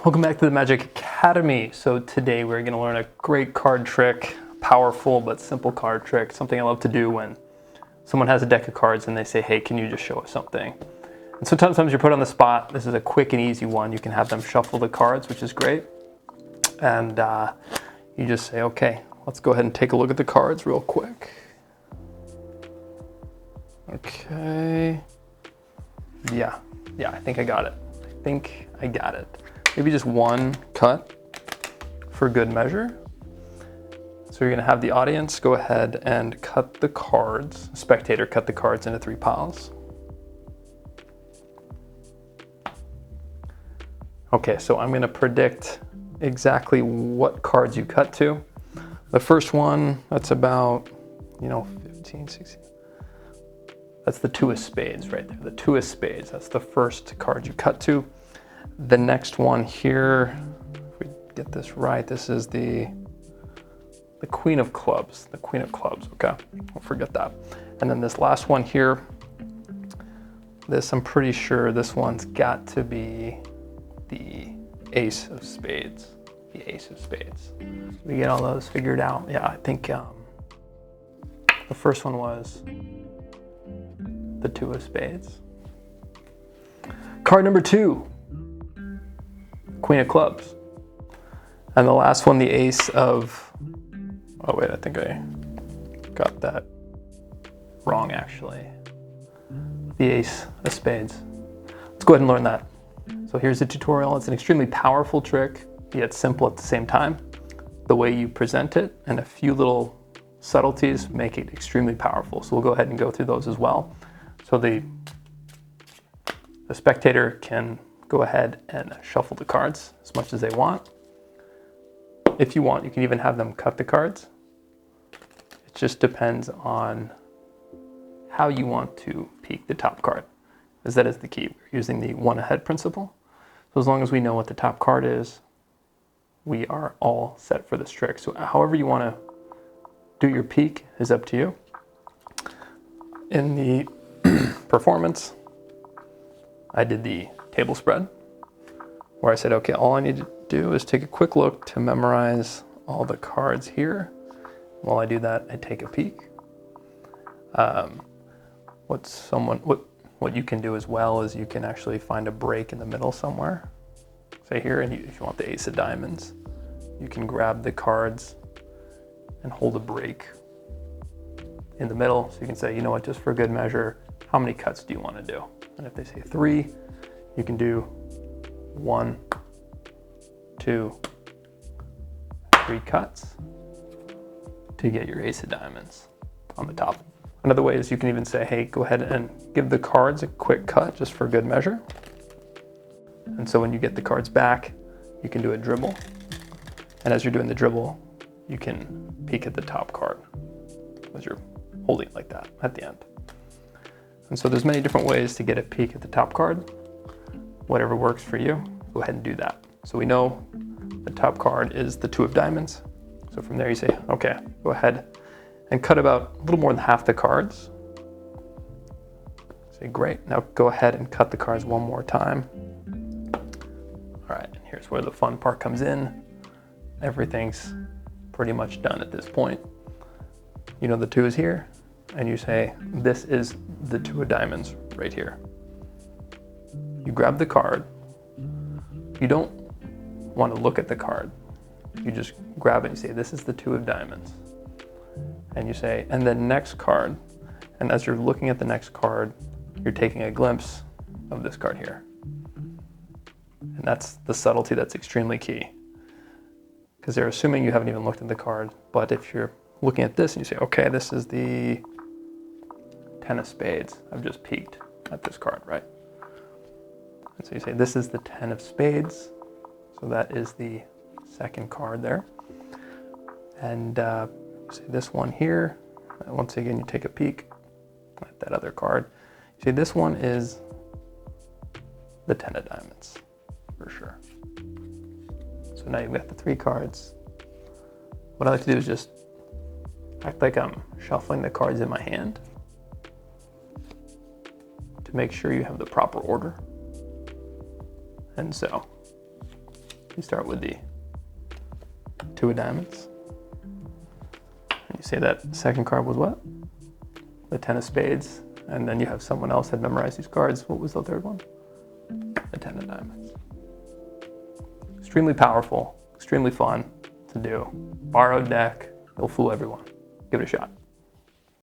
Welcome back to the Magic Academy. So today we're going to learn a great card trick, powerful but simple card trick, something I love to do when someone has a deck of cards and they say, hey, can you just show us something? And sometimes you're put on the spot. This is a quick and easy one. You can have them shuffle the cards, which is great. And you just say, okay, let's go ahead and take a look at the cards real quick. Okay. Yeah, I think I got it. Maybe just one cut for good measure. So you're gonna have the audience go ahead and cut the cards, spectator cut the cards into 3 piles. Okay, so I'm gonna predict exactly what cards you cut to. The first one, that's about, 15, 16. That's the 2 of spades right there, the 2 of spades. That's the first card you cut to. The next one here, if we get this right, this is the Queen of Clubs, okay, don't forget that. And then this last one here, I'm pretty sure this one's got to be the Ace of Spades, We get all those figured out. Yeah, I think the first one was the 2 of Spades. Card number 2. Queen of Clubs. And the last one, the Ace of, oh wait, I think I got that wrong actually. The Ace of Spades. Let's go ahead and learn that. So here's the tutorial. It's an extremely powerful trick, yet simple at the same time. The way you present it and a few little subtleties make it extremely powerful. So we'll go ahead and go through those as well. So the spectator can go ahead and shuffle the cards as much as they want. If you want, you can even have them cut the cards. It just depends on how you want to peek the top card, as that is the key. We're using the one ahead principle. So as long as we know what the top card is, we are all set for this trick. So however you want to do your peek is up to you. In the performance, I did the table spread, where I said, okay, all I need to do is take a quick look to memorize all the cards here. While I do that, I take a peek. What you can do as well is you can actually find a break in the middle somewhere. Say here, and if you want the Ace of Diamonds, you can grab the cards and hold a break in the middle. So you can say, you know what, just for good measure, how many cuts do you want to do? And if they say 3, you can do 1, 2, 3 cuts to get your Ace of Diamonds on the top. Another way is you can even say, hey, go ahead and give the cards a quick cut just for good measure. And so when you get the cards back, you can do a dribble. And as you're doing the dribble, you can peek at the top card as you're holding it like that at the end. And so there's many different ways to get a peek at the top card. Whatever works for you, go ahead and do that. So we know the top card is the 2 of Diamonds. So from there you say, okay, go ahead and cut about a little more than half the cards. Say, great, now go ahead and cut the cards one more time. All right, and here's where the fun part comes in. Everything's pretty much done at this point. You know the 2 is here, and you say, this is the 2 of Diamonds right here. You grab the card. You don't want to look at the card. You just grab it and you say, this is the 2 of Diamonds. And you say, and the next card, and as you're looking at the next card, you're taking a glimpse of this card here. And that's the subtlety that's extremely key. Because they're assuming you haven't even looked at the card, but if you're looking at this and you say, okay, this is the 10 of Spades. I've just peeked at this card, right? And so you say, this is the 10 of Spades. So that is the second card there. And you say this one here. And once again, you take a peek at that other card. You say this one is the 10 of Diamonds, for sure. So now you've got the 3 cards. What I like to do is just act like I'm shuffling the cards in my hand to make sure you have the proper order. And so You start with the 2 of diamonds. And you say that second card was what? The 10 of spades. And then you have someone else that memorized these cards. What was the third one? The 10 of diamonds. Extremely powerful, extremely fun to do. Borrowed deck, it'll fool everyone. Give it a shot.